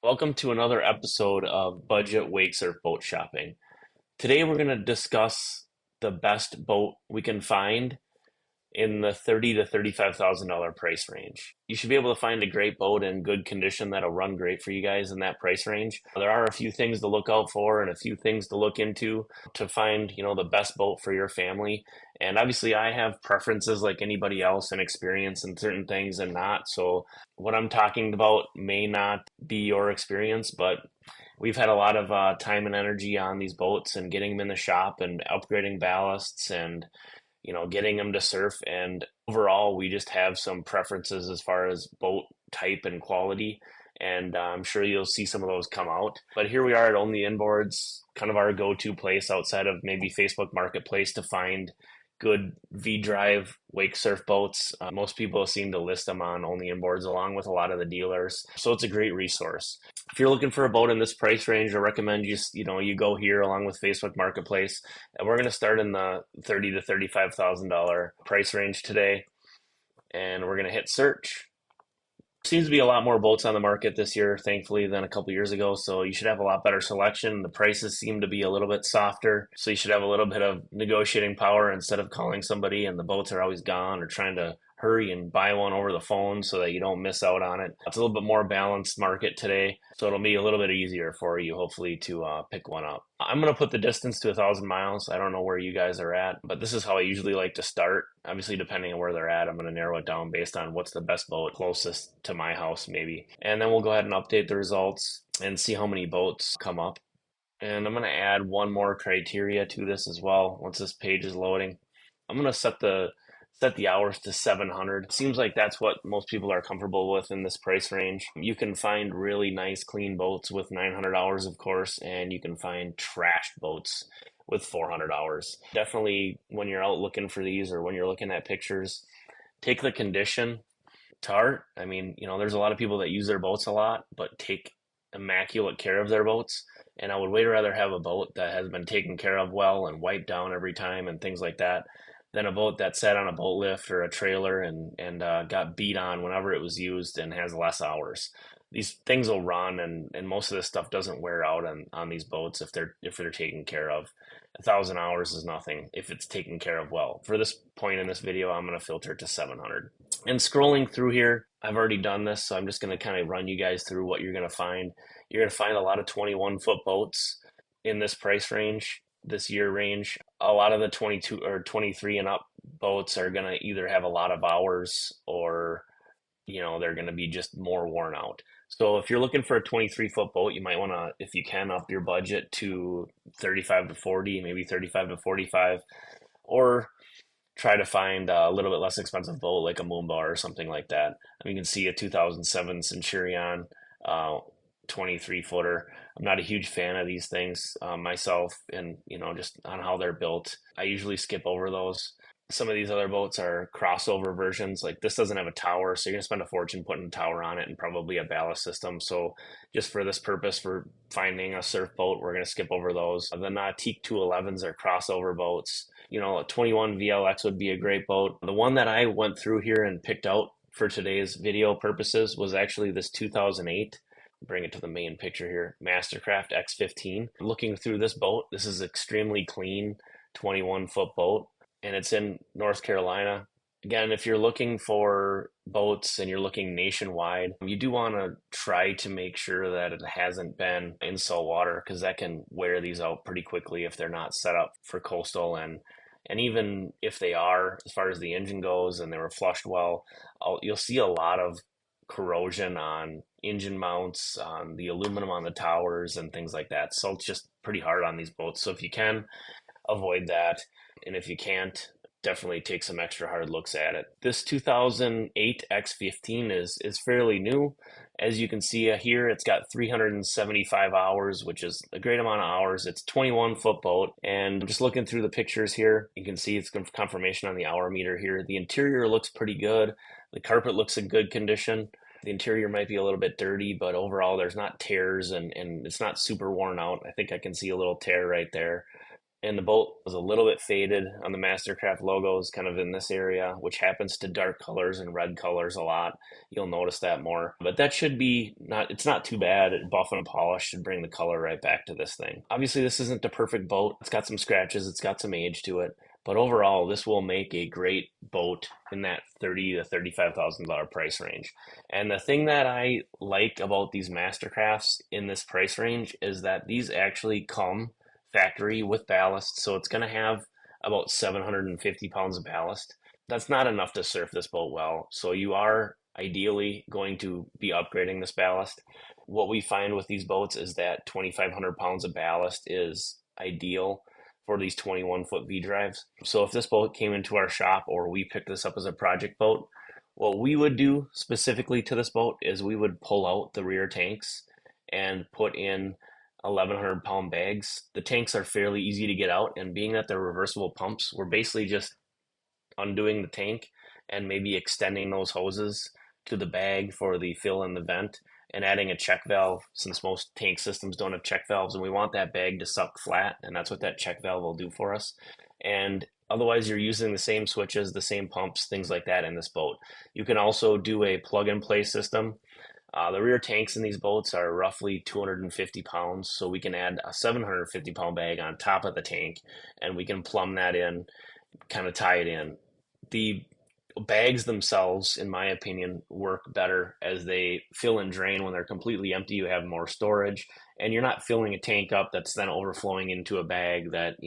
Welcome to another episode of Budget Wake Surf Boat Shopping. Today we're going to discuss the best boat we can find in the $30,000 to $35,000 price range. You should be able to find a great boat in good condition that'll run great for you guys in that price range. There are a few things to look out for and a few things to look into to find, the best boat for your family. And obviously I have preferences like anybody else and experience in certain things and not. So what I'm talking about may not be your experience, but we've had a lot of time and energy on these boats and getting them in the shop and upgrading ballasts and getting them to surf. And overall, we just have some preferences as far as boat type and quality. And I'm sure you'll see some of those come out. But here we are at Only Inboards, kind of our go-to place outside of maybe Facebook Marketplace to find good V-Drive wake surf boats. Most people seem to list them on Only Inboards along with a lot of the dealers. So it's a great resource. If you're looking for a boat in this price range, I recommend you go here along with Facebook Marketplace. And we're going to start in the $30,000 to $35,000 price range today. And we're going to hit search. Seems to be a lot more boats on the market this year, thankfully, than a couple years ago. So you should have a lot better selection. The prices seem to be a little bit softer. So you should have a little bit of negotiating power instead of calling somebody and the boats are always gone or trying to hurry and buy one over the phone so that you don't miss out on it. It's a little bit more balanced market today. So it'll be a little bit easier for you, hopefully, to pick one up. I'm going to put the distance to 1,000 miles. I don't know where you guys are at, but this is how I usually like to start. Obviously, depending on where they're at, I'm going to narrow it down based on what's the best boat closest to my house, maybe. And then we'll go ahead and update the results and see how many boats come up. And I'm going to add one more criteria to this as well once this page is loading. I'm going to set the hours to 700. It seems like that's what most people are comfortable with in this price range. You can find really nice, clean boats with 900 hours, of course, and you can find trashed boats with 400 hours. Definitely, when you're out looking for these or when you're looking at pictures, take the condition to heart. I mean, there's a lot of people that use their boats a lot, but take immaculate care of their boats. And I would way rather have a boat that has been taken care of well and wiped down every time and things like that than a boat that sat on a boat lift or a trailer and got beat on whenever it was used and has less hours. These things will run, and most of this stuff doesn't wear out on these boats if they're taken care of. 1,000 hours is nothing if it's taken care of well. For this point in this video, I'm going to filter it to 700. And scrolling through here, I've already done this, so I'm just going to kind of run you guys through what you're going to find. You're going to find a lot of 21-foot boats in this price range, this year range. A lot of the 22 or 23 and up boats are going to either have a lot of hours or they're going to be just more worn out. So if you're looking for a 23-foot boat, you might want to, if you can, up your budget to 35 to 40, maybe 35 to 45, or try to find a little bit less expensive boat like a Moomba or something like that. I mean, you can see a 2007 Centurion 23 footer. I'm not a huge fan of these things myself, and just on how they're built. I usually skip over those. Some of these other boats are crossover versions. Like this doesn't have a tower, so you're gonna spend a fortune putting a tower on it and probably a ballast system. So just for this purpose, for finding a surf boat, we're gonna skip over those. The Nautique 211s are crossover boats. A 21 VLX would be a great boat. The one that I went through here and picked out for today's video purposes was actually this 2008. Bring it to the main picture here, Mastercraft X15. Looking through this boat, this is extremely clean 21-foot boat, and it's in North Carolina. Again, if you're looking for boats and you're looking nationwide, you do want to try to make sure that it hasn't been in salt water, because that can wear these out pretty quickly if they're not set up for coastal. And even if they are, as far as the engine goes and they were flushed well, you'll see a lot of corrosion on engine mounts, on the aluminum on the towers and things like that. So it's just pretty hard on these boats. So if you can, avoid that. And if you can't, definitely take some extra hard looks at it. This 2008 X15 is fairly new. As you can see here, it's got 375 hours, which is a great amount of hours. It's 21-foot boat, and just looking through the pictures here, you can see it's confirmation on the hour meter here. The interior looks pretty good. The carpet looks in good condition. The interior might be a little bit dirty, but overall there's not tears and it's not super worn out. I think I can see a little tear right there. and the boat was a little bit faded on the Mastercraft logos, kind of in this area, which happens to dark colors and red colors a lot. You'll notice that more. But that should be not, it's not too bad. Buff and polish should bring the color right back to this thing. Obviously, this isn't a perfect boat. It's got some scratches, it's got some age to it. But overall, this will make a great boat in that $30,000 to $35,000 price range. And the thing that I like about these Mastercrafts in this price range is that these actually come factory with ballast. So it's going to have about 750 pounds of ballast. That's not enough to surf this boat well. So you are ideally going to be upgrading this ballast. What we find with these boats is that 2,500 pounds of ballast is ideal for these 21-foot V drives. So if this boat came into our shop or we picked this up as a project boat, what we would do specifically to this boat is we would pull out the rear tanks and put in 1,100-pound bags. The tanks are fairly easy to get out, and being that they're reversible pumps, we're basically just undoing the tank and maybe extending those hoses to the bag for the fill in the vent and adding a check valve, since most tank systems don't have check valves, and we want that bag to suck flat, and that's what that check valve will do for us. And otherwise, you're using the same switches, the same pumps, things like that in this boat. You can also do a plug and play system. The rear tanks in these boats are roughly 250 pounds, so we can add a 750-pound bag on top of the tank, and we can plumb that in, kind of tie it in. The bags themselves, in my opinion, work better as they fill and drain. When they're completely empty, you have more storage, and you're not filling a tank up that's then overflowing into a bag that,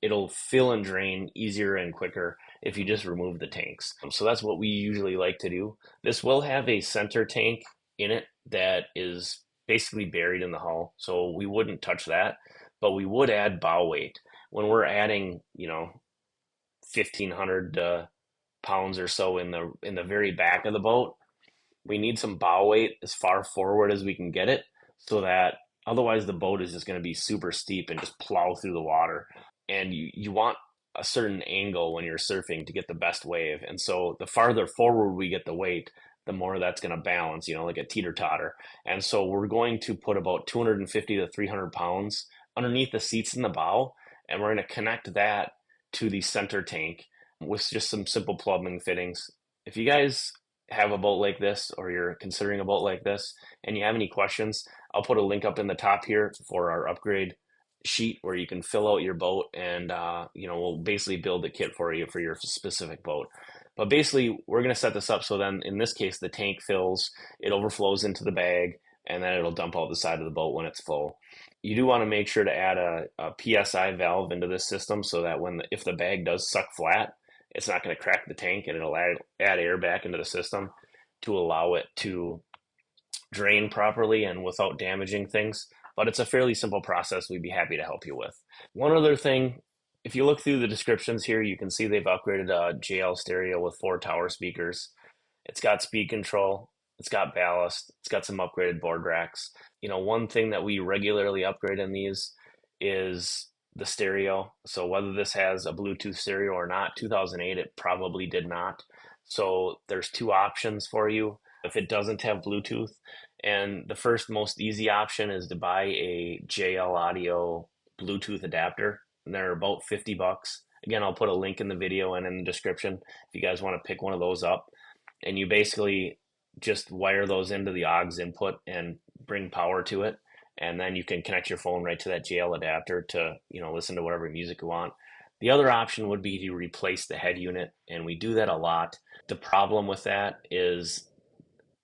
it'll fill and drain easier and quicker if you just remove the tanks. So that's what we usually like to do. This will have a center tank in it that is basically buried in the hull, so we wouldn't touch that, but we would add bow weight. When we're adding, 1,500 pounds or so in the very back of the boat, we need some bow weight as far forward as we can get it, so that otherwise the boat is just going to be super steep and just plow through the water. And you want a certain angle when you're surfing to get the best wave. And so the farther forward we get the weight, the more that's going to balance, like a teeter totter. And so we're going to put about 250 to 300 pounds underneath the seats in the bow, and we're going to connect that to the center tank with just some simple plumbing fittings. If you guys have a boat like this, or you're considering a boat like this, and you have any questions, I'll put a link up in the top here for our upgrade sheet where you can fill out your boat, and we'll basically build a kit for you for your specific boat. But basically, we're going to set this up so then in this case the tank fills, it overflows into the bag, and then it'll dump out the side of the boat when it's full. You do want to make sure to add a PSI valve into this system so that if the bag does suck flat, it's not going to crack the tank, and it'll add air back into the system to allow it to drain properly and without damaging things. But it's a fairly simple process we'd be happy to help you with. One other thing, if you look through the descriptions here, you can see they've upgraded a JL stereo with 4 tower speakers. It's got speed control, it's got ballast, it's got some upgraded board racks. One thing that we regularly upgrade in these is the stereo. So whether this has a Bluetooth stereo or not, 2008 it probably did not. So there's 2 options for you if it doesn't have Bluetooth. And the first most easy option is to buy a JL Audio Bluetooth adapter. And they're about $50. Again, I'll put a link in the video and in the description if you guys want to pick one of those up. And you basically just wire those into the aux input and bring power to it. And then you can connect your phone right to that JL adapter to, listen to whatever music you want. The other option would be to replace the head unit, and we do that a lot. The problem with that is,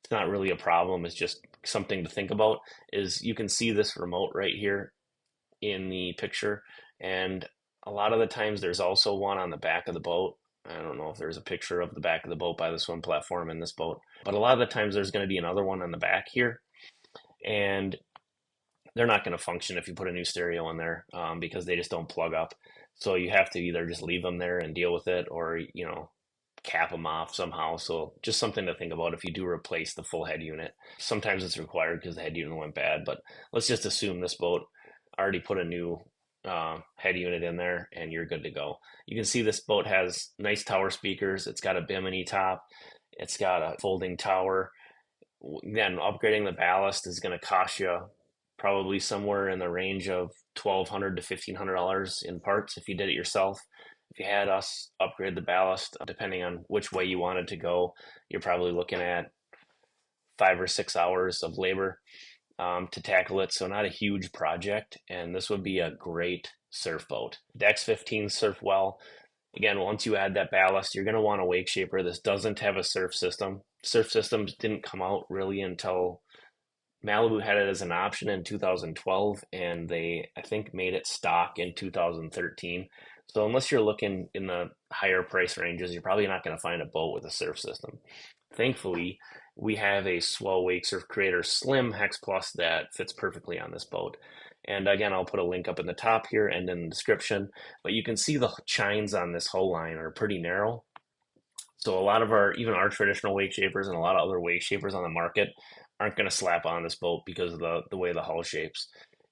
it's not really a problem, it's just something to think about, is you can see this remote right here in the picture, and a lot of the times there's also one on the back of the boat. I don't know if there's a picture of the back of the boat by the swim platform in this boat, but a lot of the times there's going to be another one on the back here, and they're not going to function if you put a new stereo in there, because they just don't plug up. So you have to either just leave them there and deal with it, or cap them off somehow. So just something to think about if you do replace the full head unit. Sometimes it's required because the head unit went bad, but let's just assume this boat already put a new head unit in there and you're good to go. You can see this boat has nice tower speakers. It's got a bimini top. It's got a folding tower. Then upgrading the ballast is going to cost you probably somewhere in the range of $1,200 to $1,500 in parts if you did it yourself. If you had us upgrade the ballast, depending on which way you wanted to go, you're probably looking at 5 or 6 hours of labor to tackle it. So not a huge project, and this would be a great surf boat. The X15 surf well. Again, once you add that ballast, you're going to want a wake shaper. This doesn't have a surf system. Surf systems didn't come out really until Malibu had it as an option in 2012, and they, I think, made it stock in 2013. So unless you're looking in the higher price ranges, you're probably not going to find a boat with a surf system. Thankfully, we have a Swell Wake Surf Creator Slim Hex Plus that fits perfectly on this boat. And again, I'll put a link up in the top here and in the description, but you can see the chines on this hull line are pretty narrow. So a lot of even our traditional wake shapers and a lot of other wake shapers on the market aren't going to slap on this boat because of the way the hull shapes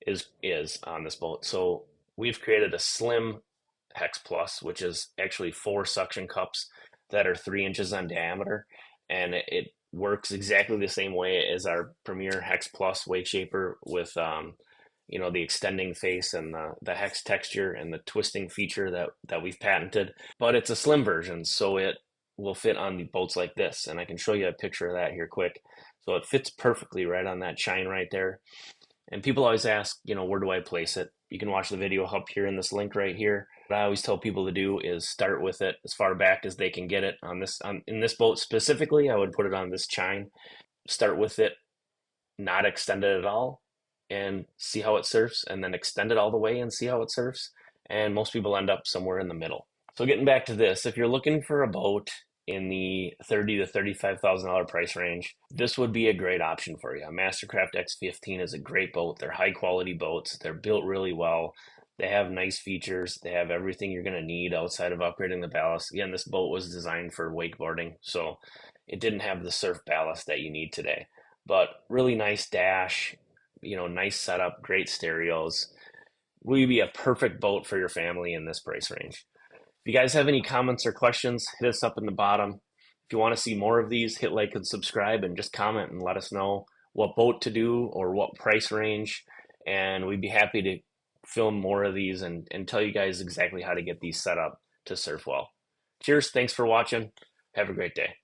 is on this boat. So we've created a slim Hex Plus, which is actually 4 suction cups that are 3 inches on diameter, and it works exactly the same way as our Premier Hex Plus wake shaper with the extending face and the hex texture and the twisting feature that we've patented. But it's a slim version, so it will fit on the boats like this. And I can show you a picture of that here quick. So it fits perfectly right on that chine right there. And people always ask, where do I place it? You can watch the video up here in this link right here. What I always tell people to do is start with it as far back as they can get it in this boat specifically. I would put it on this chine. Start with it not extended at all and see how it surfs, and then extend it all the way and see how it surfs. And most people end up somewhere in the middle. So getting back to this, if you're looking for a boat in the $30,000 to $35,000 price range, this would be a great option for you. A Mastercraft X15 is a great boat. They're high quality boats. They're built really well. They have nice features. They have everything you're going to need outside of upgrading the ballast. Again, this boat was designed for wakeboarding, so it didn't have the surf ballast that you need today. But really nice dash, nice setup, great stereos. Will be a perfect boat for your family in this price range. If you guys have any comments or questions, hit us up in the bottom. If you want to see more of these, hit like and subscribe and just comment and let us know what boat to do or what price range. And we'd be happy to film more of these and tell you guys exactly how to get these set up to surf well. Cheers. Thanks for watching. Have a great day.